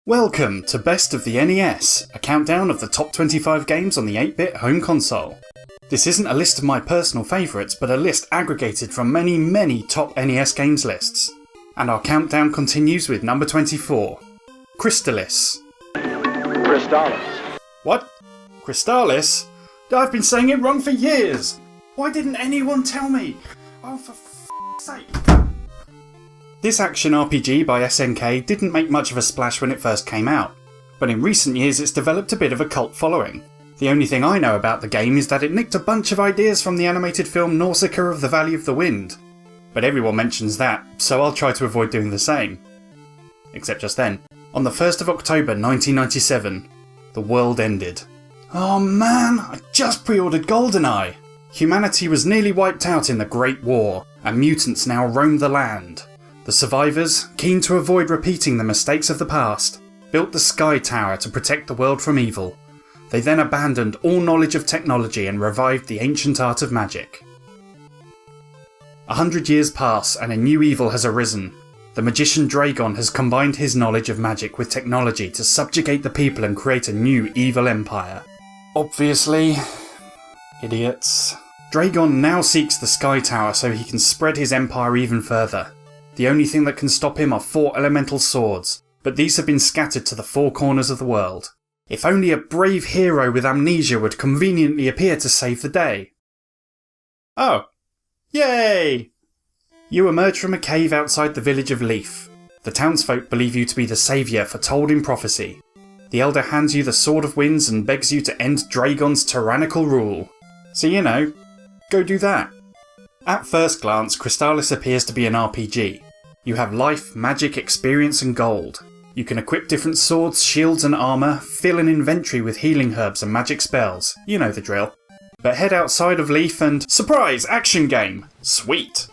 Welcome to Best of the NES, a countdown of the top 25 games on the 8-bit home console. This isn't a list of my personal favourites, but a list aggregated from many top NES games lists. And our countdown continues with number 24, Crystalis. Crystalis. What? Crystalis? I've been saying it wrong for years! Why didn't anyone tell me? Oh, for f***'s sake. This action RPG by SNK didn't make much of a splash when it first came out, but in recent years it's developed a bit of a cult following. The only thing I know about the game is that it nicked a bunch of ideas from the animated film Nausicaa of the Valley of the Wind. But everyone mentions that, so I'll try to avoid doing the same. Except just then. On the 1st of October 1997, the world ended. Oh man, I just pre-ordered GoldenEye! Humanity was nearly wiped out in the Great War, and mutants now roamed the land. The survivors, keen to avoid repeating the mistakes of the past, built the Sky Tower to protect the world from evil. They then abandoned all knowledge of technology and revived the ancient art of magic. 100 years pass and a new evil has arisen. The magician Dragon has combined his knowledge of magic with technology to subjugate the people and create a new evil empire. Obviously, idiots. Dragon now seeks the Sky Tower so he can spread his empire even further. The only thing that can stop him are 4 elemental swords, but these have been scattered to the 4 corners of the world. If only a brave hero with amnesia would conveniently appear to save the day. Oh. Yay! You emerge from a cave outside the village of Leaf. The townsfolk believe you to be the saviour foretold in prophecy. The elder hands you the Sword of Winds and begs you to end Dragon's tyrannical rule. So go do that. At first glance, Crystalis appears to be an RPG. You have life, magic, experience and gold. You can equip different swords, shields and armour, fill an inventory with healing herbs and magic spells. You know the drill. But head outside of Leaf and surprise! Action game! Sweet!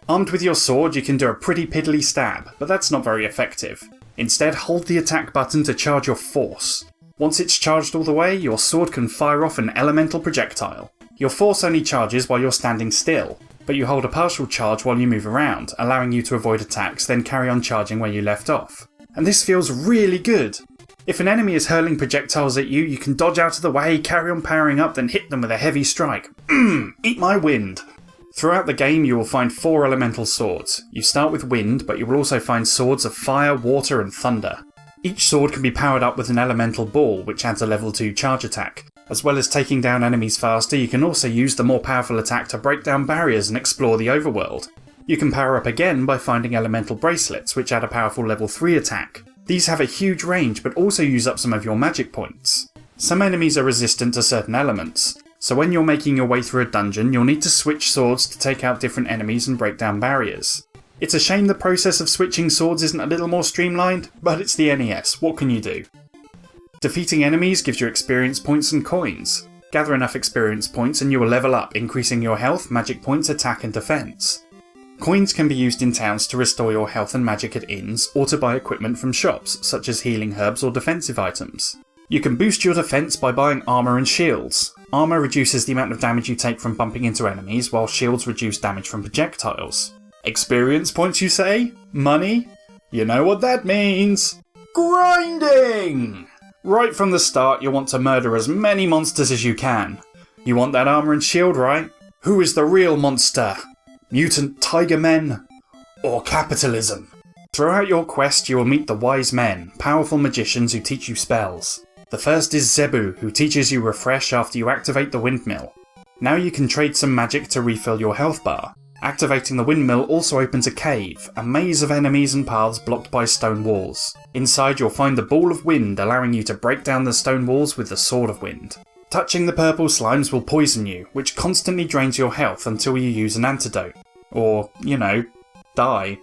Armed with your sword, you can do a pretty piddly stab, but that's not very effective. Instead, hold the attack button to charge your force. Once it's charged all the way, your sword can fire off an elemental projectile. Your force only charges while you're standing still, but you hold a partial charge while you move around, allowing you to avoid attacks, then carry on charging where you left off. And this feels really good. If an enemy is hurling projectiles at you, you can dodge out of the way, carry on powering up, then hit them with a heavy strike. Eat my wind! Throughout the game you will find 4 elemental swords. You start with wind, but you will also find swords of fire, water and thunder. Each sword can be powered up with an elemental ball, which adds a level 2 charge attack. As well as taking down enemies faster, you can also use the more powerful attack to break down barriers and explore the overworld. You can power up again by finding elemental bracelets, which add a powerful level 3 attack. These have a huge range, but also use up some of your magic points. Some enemies are resistant to certain elements, so when you're making your way through a dungeon, you'll need to switch swords to take out different enemies and break down barriers. It's a shame the process of switching swords isn't a little more streamlined, but it's the NES, what can you do? Defeating enemies gives you experience points and coins. Gather enough experience points and you will level up, increasing your health, magic points, attack and defense. Coins can be used in towns to restore your health and magic at inns, or to buy equipment from shops, such as healing herbs or defensive items. You can boost your defense by buying armour and shields. Armour reduces the amount of damage you take from bumping into enemies, while shields reduce damage from projectiles. Experience points, you say? Money? You know what that means! Grinding! Right from the start, you'll want to murder as many monsters as you can. You want that armour and shield, right? Who is the real monster? Mutant tiger men? Or capitalism? Throughout your quest, you will meet the wise men, powerful magicians who teach you spells. The first is Zebu, who teaches you refresh after you activate the windmill. Now you can trade some magic to refill your health bar. Activating the windmill also opens a cave, a maze of enemies and paths blocked by stone walls. Inside you'll find the Ball of Wind, allowing you to break down the stone walls with the Sword of Wind. Touching the purple slimes will poison you, which constantly drains your health until you use an antidote. Or, die.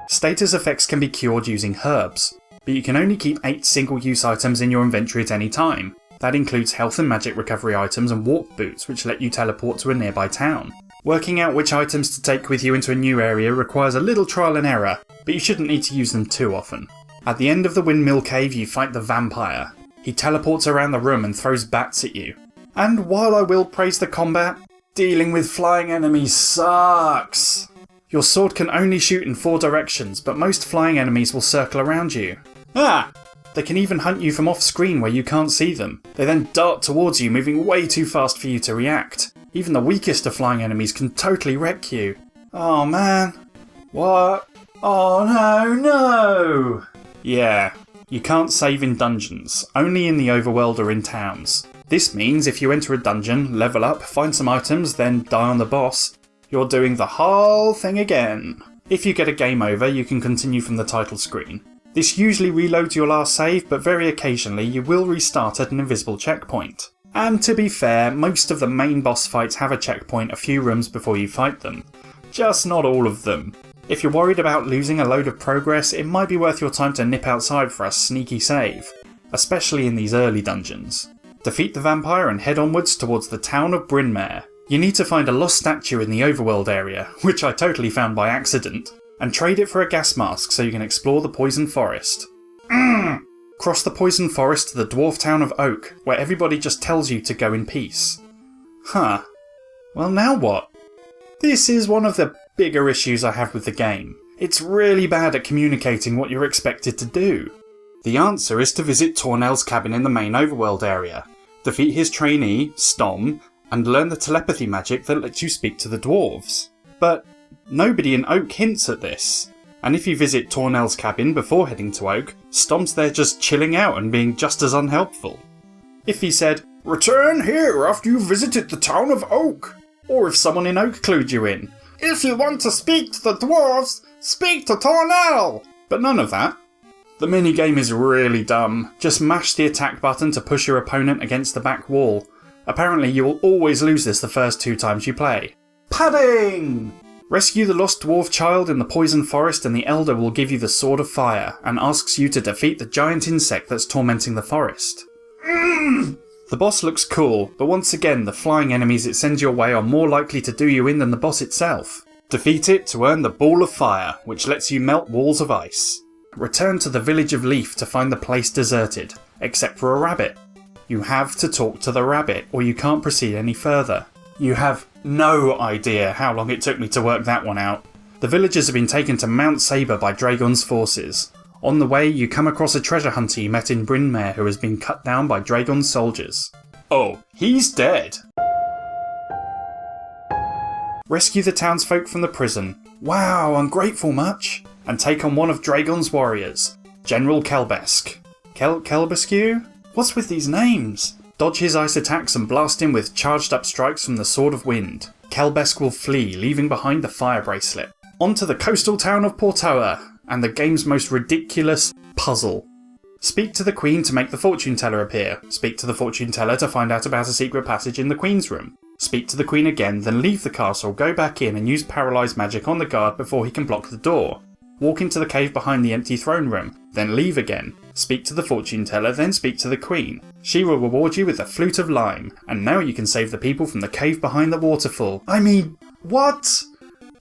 Status effects can be cured using herbs, but you can only keep 8 single-use items in your inventory at any time. That includes health and magic recovery items and warp boots, which let you teleport to a nearby town. Working out which items to take with you into a new area requires a little trial and error, but you shouldn't need to use them too often. At the end of the windmill cave you fight the vampire. He teleports around the room and throws bats at you. And while I will praise the combat, dealing with flying enemies sucks. Your sword can only shoot in 4 directions, but most flying enemies will circle around you. Ah! They can even hunt you from off-screen where you can't see them. They then dart towards you, moving way too fast for you to react. Even the weakest of flying enemies can totally wreck you. Oh man. What? Oh no! Yeah, you can't save in dungeons, only in the overworld or in towns. This means if you enter a dungeon, level up, find some items, then die on the boss, you're doing the whole thing again. If you get a game over, you can continue from the title screen. This usually reloads your last save, but very occasionally you will restart at an invisible checkpoint. And to be fair, most of the main boss fights have a checkpoint a few rooms before you fight them. Just not all of them. If you're worried about losing a load of progress, it might be worth your time to nip outside for a sneaky save, especially in these early dungeons. Defeat the vampire and head onwards towards the town of Bryn Mawr. You need to find a lost statue in the overworld area, which I totally found by accident, and trade it for a gas mask so you can explore the poison forest. Cross the poison forest to the dwarf town of Oak, where everybody just tells you to go in peace. Huh. Well, now what? This is one of the bigger issues I have with the game. It's really bad at communicating what you're expected to do. The answer is to visit Tornell's cabin in the main overworld area, defeat his trainee, Stom, and learn the telepathy magic that lets you speak to the dwarves. But nobody in Oak hints at this. And if you visit Tornell's cabin before heading to Oak, Stom's there just chilling out and being just as unhelpful. If he said, "Return here after you've visited the town of Oak," or if someone in Oak clued you in, "If you want to speak to the dwarves, speak to Tornell," but none of that. The minigame is really dumb. Just mash the attack button to push your opponent against the back wall. Apparently you will always lose this the first 2 times you play. Padding! Rescue the lost dwarf child in the poison forest and the elder will give you the Sword of Fire and asks you to defeat the giant insect that's tormenting the forest. The boss looks cool, but once again the flying enemies it sends your way are more likely to do you in than the boss itself. Defeat it to earn the Ball of Fire, which lets you melt walls of ice. Return to the village of Leaf to find the place deserted, except for a rabbit. You have to talk to the rabbit or you can't proceed any further. You have no idea how long it took me to work that one out. The villagers have been taken to Mount Sabre by Dragon's forces. On the way, you come across a treasure hunter you met in Bryn Mawr who has been cut down by Dragon's soldiers. Oh, he's dead! Rescue the townsfolk from the prison. Wow, ungrateful much? And take on one of Dragon's warriors, General Kelbesk. Kelbescu? What's with these names? Dodge his ice attacks and blast him with charged up strikes from the Sword of Wind. Kelbesk will flee, leaving behind the fire bracelet. Onto the coastal town of Portoa, and the game's most ridiculous puzzle. Speak to the Queen to make the fortune teller appear. Speak to the fortune teller to find out about a secret passage in the Queen's room. Speak to the Queen again, then leave the castle, go back in and use paralysed magic on the guard before he can block the door. Walk into the cave behind the empty throne room, then leave again. Speak to the fortune teller, then speak to the Queen. She will reward you with a flute of lime, and now you can save the people from the cave behind the waterfall. I mean, what?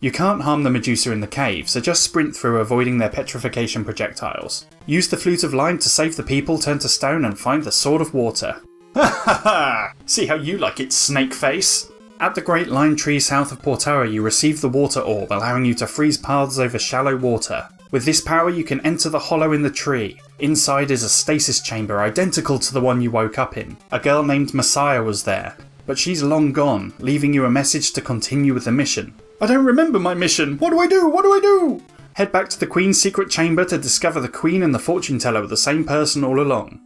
You can't harm the Medusa in the cave, so just sprint through avoiding their petrification projectiles. Use the flute of lime to save the people, turn to stone and find the Sword of Water. Ha ha ha! See how you like it, Snakeface? At the Great Lime Tree south of Portoa you receive the Water Orb, allowing you to freeze paths over shallow water. With this power you can enter the hollow in the tree. Inside is a stasis chamber identical to the one you woke up in. A girl named Messiah was there, but she's long gone, leaving you a message to continue with the mission. I don't remember my mission! What do I do? What do I do? Head back to the Queen's secret chamber to discover the Queen and the fortune teller were the same person all along.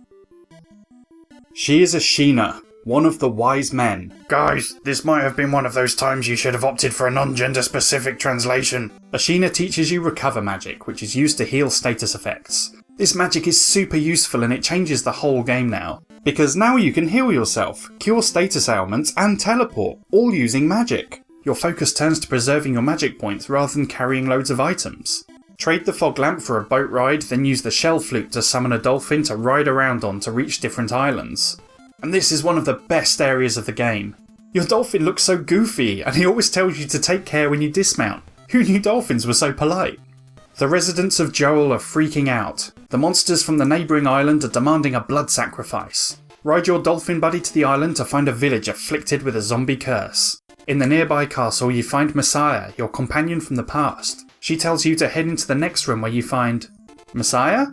She is a Sheena, one of the wise men. Guys, this might have been one of those times you should have opted for a non-gender specific translation. Ashina teaches you recover magic, which is used to heal status effects. This magic is super useful and it changes the whole game now. Because now you can heal yourself, cure status ailments and teleport, all using magic. Your focus turns to preserving your magic points rather than carrying loads of items. Trade the fog lamp for a boat ride, then use the shell flute to summon a dolphin to ride around on to reach different islands. And this is one of the best areas of the game. Your dolphin looks so goofy, and he always tells you to take care when you dismount. Who knew dolphins were so polite? The residents of Joel are freaking out. The monsters from the neighbouring island are demanding a blood sacrifice. Ride your dolphin buddy to the island to find a village afflicted with a zombie curse. In the nearby castle you find Messiah, your companion from the past. She tells you to head into the next room where you find... Messiah?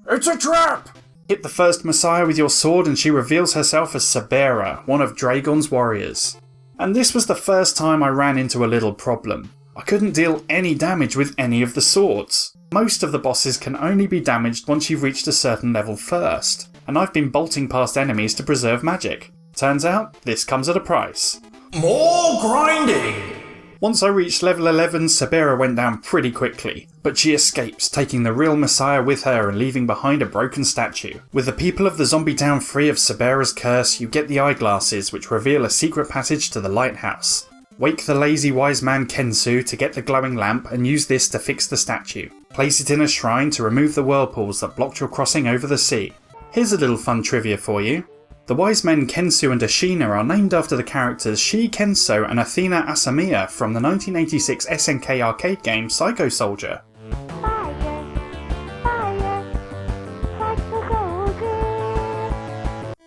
It's a trap! Hit the first Messiah with your sword and she reveals herself as Sabera, one of Dragon's warriors. And this was the first time I ran into a little problem. I couldn't deal any damage with any of the swords. Most of the bosses can only be damaged once you've reached a certain level first, and I've been bolting past enemies to preserve magic. Turns out, this comes at a price. More grinding! Once I reached level 11, Sabera went down pretty quickly, but she escapes, taking the real Messiah with her and leaving behind a broken statue. With the people of the zombie town free of Sabera's curse, you get the eyeglasses which reveal a secret passage to the lighthouse. Wake the lazy wise man Kensu to get the glowing lamp and use this to fix the statue. Place it in a shrine to remove the whirlpools that blocked your crossing over the sea. Here's a little fun trivia for you. The wise men Kensu and Ashina are named after the characters Shi Kenso and Athena Asamiya from the 1986 SNK arcade game Psycho Soldier.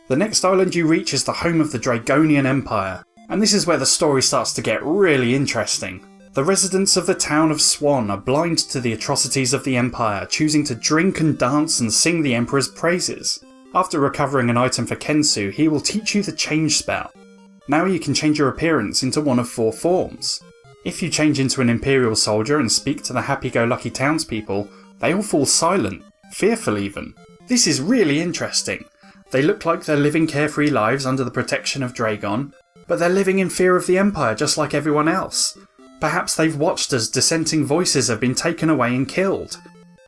The next island you reach is the home of the Dragonian Empire, and this is where the story starts to get really interesting. The residents of the town of Swan are blind to the atrocities of the Empire, choosing to drink and dance and sing the Emperor's praises. After recovering an item for Kensu, he will teach you the change spell. Now you can change your appearance into one of 4 forms. If you change into an Imperial soldier and speak to the happy-go-lucky townspeople, they all fall silent, fearful even. This is really interesting. They look like they're living carefree lives under the protection of Dragon, but they're living in fear of the Empire just like everyone else. Perhaps they've watched as dissenting voices have been taken away and killed.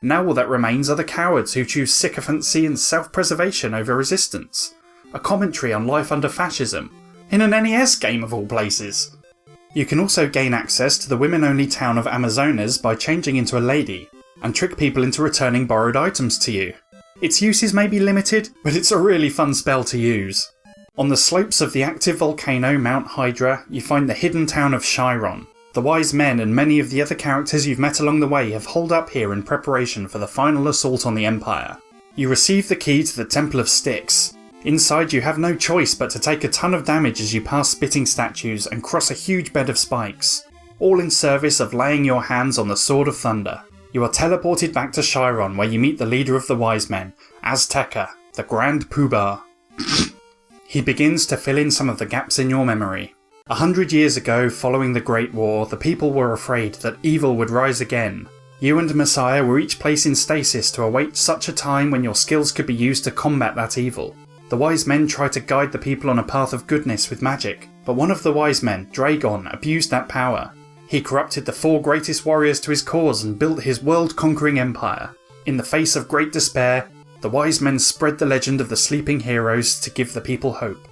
Now all that remains are the cowards who choose sycophancy and self-preservation over resistance. A commentary on life under fascism, in an NES game of all places. You can also gain access to the women-only town of Amazonas by changing into a lady, and trick people into returning borrowed items to you. Its uses may be limited, but it's a really fun spell to use. On the slopes of the active volcano Mount Hydra, you find the hidden town of Chiron. The wise men and many of the other characters you've met along the way have holed up here in preparation for the final assault on the Empire. You receive the key to the Temple of Styx. Inside you have no choice but to take a ton of damage as you pass spitting statues and cross a huge bed of spikes, all in service of laying your hands on the Sword of Thunder. You are teleported back to Chiron where you meet the leader of the wise men, Azteca, the Grand Poobah. He begins to fill in some of the gaps in your memory. 100 years ago, following the Great War, the people were afraid that evil would rise again. You and Messiah were each placed in stasis to await such a time when your skills could be used to combat that evil. The wise men tried to guide the people on a path of goodness with magic, but one of the wise men, Dragon, abused that power. He corrupted the 4 greatest warriors to his cause and built his world-conquering empire. In the face of great despair, the wise men spread the legend of the sleeping heroes to give the people hope.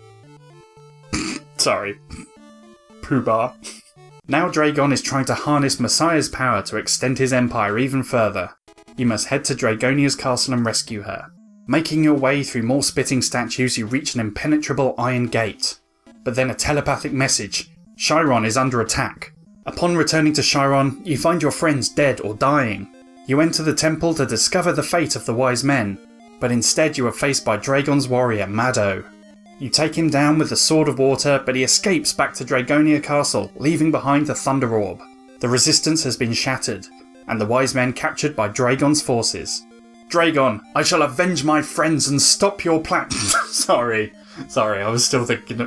Sorry. Poobah. Now Dragon is trying to harness Messiah's power to extend his empire even further. You must head to Dragonia's castle and rescue her. Making your way through more spitting statues, you reach an impenetrable iron gate. But then a telepathic message. Chiron is under attack. Upon returning to Chiron, you find your friends dead or dying. You enter the temple to discover the fate of the wise men, but instead you are faced by Dragon's warrior, Mado. You take him down with the Sword of Water, but he escapes back to Dragonia Castle, leaving behind the Thunder Orb. The resistance has been shattered, and the wise men captured by Dragon's forces. Dragon, I shall avenge my friends and stop your plan. Sorry, I was still thinking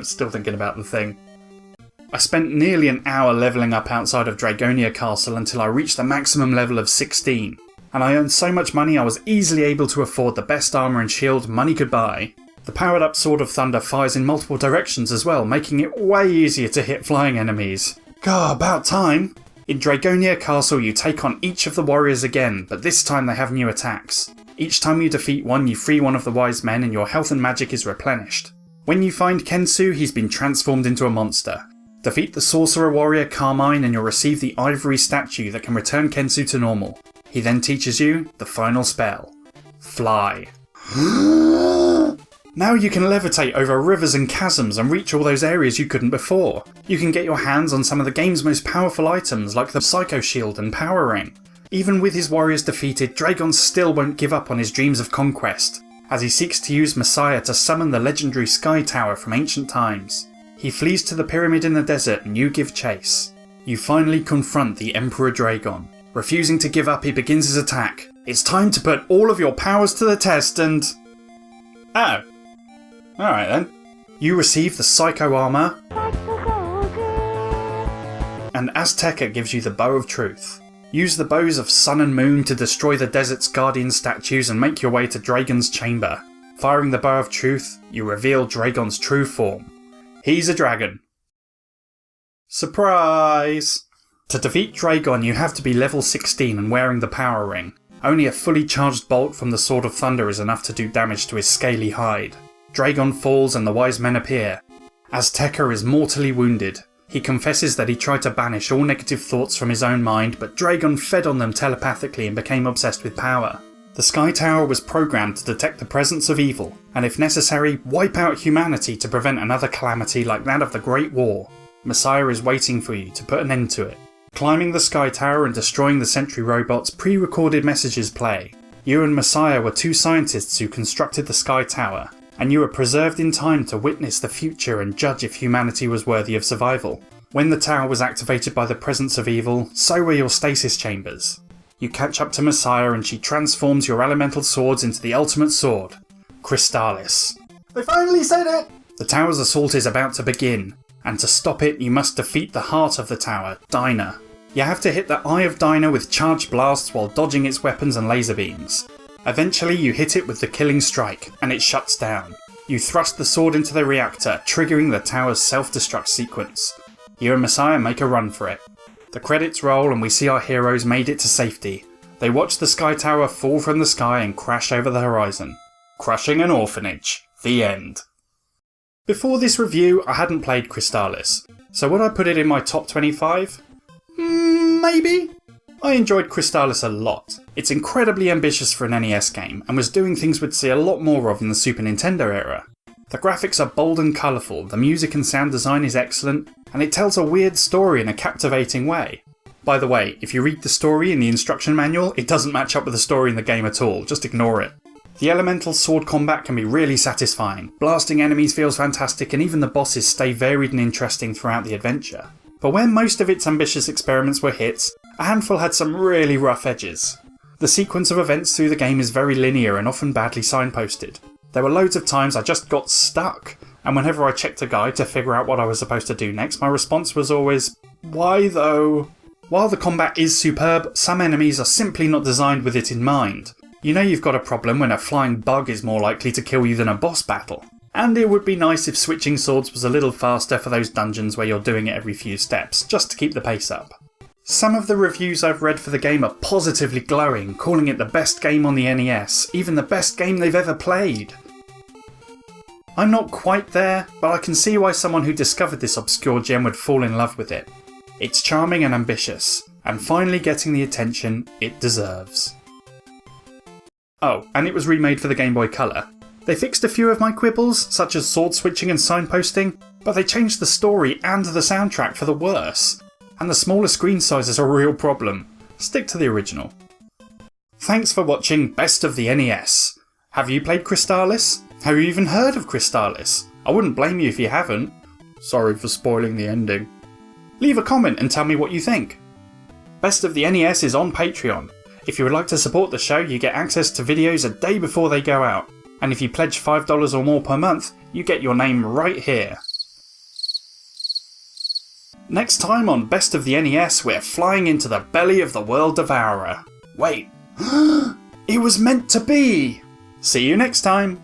about the thing. I spent nearly an hour levelling up outside of Dragonia Castle until I reached the maximum level of 16, and I earned so much money I was easily able to afford the best armour and shield money could buy. The powered up Sword of Thunder fires in multiple directions as well, making it way easier to hit flying enemies. God, about time! In Dragonia Castle you take on each of the warriors again, but this time they have new attacks. Each time you defeat one, you free one of the wise men and your health and magic is replenished. When you find Kensu, he's been transformed into a monster. Defeat the sorcerer warrior Carmine and you'll receive the ivory statue that can return Kensu to normal. He then teaches you the final spell. Fly. Now you can levitate over rivers and chasms and reach all those areas you couldn't before. You can get your hands on some of the game's most powerful items like the Psycho Shield and Power Ring. Even with his warriors defeated, Dragon still won't give up on his dreams of conquest, as he seeks to use Messiah to summon the legendary Sky Tower from ancient times. He flees to the pyramid in the desert and you give chase. You finally confront the Emperor Dragon. Refusing to give up, he begins his attack. It's time to put all of your powers to the test and... Oh. Alright then. You receive the Psycho Armour, and Azteca gives you the Bow of Truth. Use the bows of Sun and Moon to destroy the desert's guardian statues and make your way to Dragon's chamber. Firing the Bow of Truth, you reveal Dragon's true form. He's a dragon. Surprise! To defeat Dragon, you have to be level 16 and wearing the Power Ring. Only a fully charged bolt from the Sword of Thunder is enough to do damage to his scaly hide. Dragon falls and the wise men appear. Azteca is mortally wounded. He confesses that he tried to banish all negative thoughts from his own mind, but Dragon fed on them telepathically and became obsessed with power. The Sky Tower was programmed to detect the presence of evil, and if necessary, wipe out humanity to prevent another calamity like that of the Great War. Messiah is waiting for you to put an end to it. Climbing the Sky Tower and destroying the Sentry robots, pre-recorded messages play. You and Messiah were two scientists who constructed the Sky Tower, and you were preserved in time to witness the future and judge if humanity was worthy of survival. When the tower was activated by the presence of evil, so were your stasis chambers. You catch up to Messiah and she transforms your elemental swords into the ultimate sword, Crystalis. They finally said it! The tower's assault is about to begin, and to stop it you must defeat the heart of the tower, Dinah. You have to hit the Eye of Dinah with charged blasts while dodging its weapons and laser beams. Eventually you hit it with the killing strike, and it shuts down. You thrust the sword into the reactor, triggering the tower's self-destruct sequence. You and Messiah make a run for it. The credits roll and we see our heroes made it to safety. They watch the Sky Tower fall from the sky and crash over the horizon. Crushing an orphanage. The end. Before this review, I hadn't played Crystalis, so would I put it in my top 25? Maybe? I enjoyed Crystalis a lot. It's incredibly ambitious for an NES game, and was doing things we'd see a lot more of in the Super Nintendo era. The graphics are bold and colourful, the music and sound design is excellent, and it tells a weird story in a captivating way. By the way, if you read the story in the instruction manual, it doesn't match up with the story in the game at all, just ignore it. The elemental sword combat can be really satisfying, blasting enemies feels fantastic, and even the bosses stay varied and interesting throughout the adventure. But where most of its ambitious experiments were hits, a handful had some really rough edges. The sequence of events through the game is very linear and often badly signposted. There were loads of times I just got stuck, and whenever I checked a guide to figure out what I was supposed to do next, my response was always, why though? While the combat is superb, some enemies are simply not designed with it in mind. You know you've got a problem when a flying bug is more likely to kill you than a boss battle. And it would be nice if switching swords was a little faster for those dungeons where you're doing it every few steps, just to keep the pace up. Some of the reviews I've read for the game are positively glowing, calling it the best game on the NES, even the best game they've ever played. I'm not quite there, but I can see why someone who discovered this obscure gem would fall in love with it. It's charming and ambitious, and finally getting the attention it deserves. Oh, and it was remade for the Game Boy Color. They fixed a few of my quibbles, such as sword switching and signposting, but they changed the story and the soundtrack for the worse. And the smaller screen size is a real problem. Stick to the original. Thanks for watching Best of the NES. Have you played Crystalis? Have you even heard of Crystalis? I wouldn't blame you if you haven't. Sorry for spoiling the ending. Leave a comment and tell me what you think. Best of the NES is on Patreon. If you would like to support the show, you get access to videos a day before they go out. And if you pledge $5 or more per month, you get your name right here. Next time on Best of the NES, we're flying into the belly of the World Devourer. Wait, it was meant to be! See you next time!